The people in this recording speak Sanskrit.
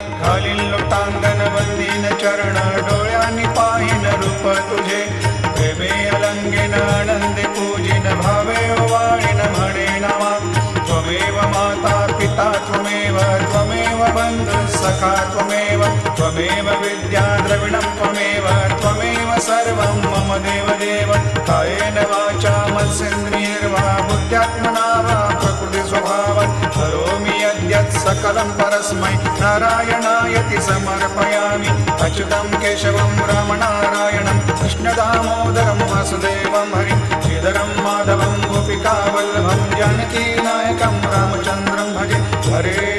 घालीन लोटांगण वंदीन चरण डोळ्यांनी पाहिन रूप तुझे प्रेमे अलंगेन आनंदे पूजिन भावे ओवाळीन म्हणे नामा त्वमेव माता पिता त्वमेव बंधु सखा त्वमेव विद्या द्रविणं त्वमेव सर्वं मम देवदेव कायेन वाचा मनसेन्द्रियैर्वा बुद्ध्यात्मना वा प्रकृति स्वभावात् करोमि यद्यत् सकलं परस्मै नारायणायति समर्पयामि अच्युतं केशवं रामनारायणं कृष्णदामोदरं वासुदेवं हरिं श्रीधरं माधवं गोपिकावल्लभं जानकीनायकं रामचन्द्रं भजे हरे